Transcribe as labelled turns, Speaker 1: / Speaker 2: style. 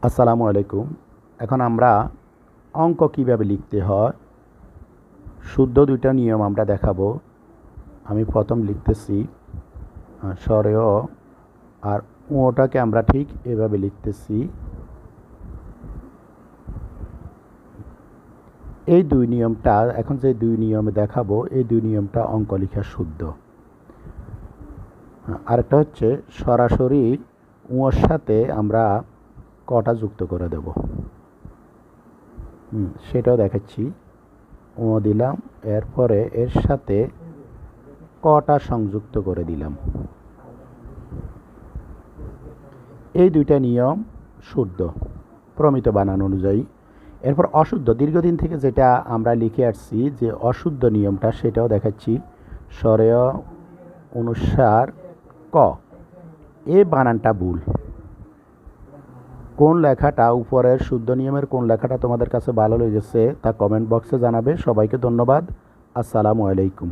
Speaker 1: আসসালামু আলাইকুম। এখন আমরা অঙ্ক কিভাবে লিখতে হয় শুদ্ধ দুইটা নিয়ম আমরা দেখাবো। আমি প্রথম লিখতেছি স্বরেয় আর ওটাকে আমরা ঠিক এভাবে লিখতেছি। এই দুই নিয়মটা এখন যে দুই নিয়মে দেখাবো এই দুই নিয়মটা অঙ্ক লেখা শুদ্ধ। আরেকটা হচ্ছে সরাসরি ওর সাথে আমরা কটা যুক্ত করে দেব, সেটাও দেখাচ্ছি। ও দিলাম, এরপরে এর সাথে কটা সংযুক্ত করে দিলাম। এই দুইটা নিয়ম শুদ্ধ প্রমিত বানান অনুযায়ী। এরপর অশুদ্ধ দীর্ঘদিন থেকে যেটা আমরা লিখে আসছি যে অশুদ্ধ নিয়মটা সেটাও দেখাচ্ছি। স্বরেয় অনুসার ক, এ বানানটা ভুল। কোন লেখাটা উপরের শুদ্ধ নিয়মের কোন লেখাটা তোমাদের কাছে ভালো লেগেছে তা কমেন্ট বক্সে জানাবে। সবাইকে ধন্যবাদ। আসসালামু আলাইকুম।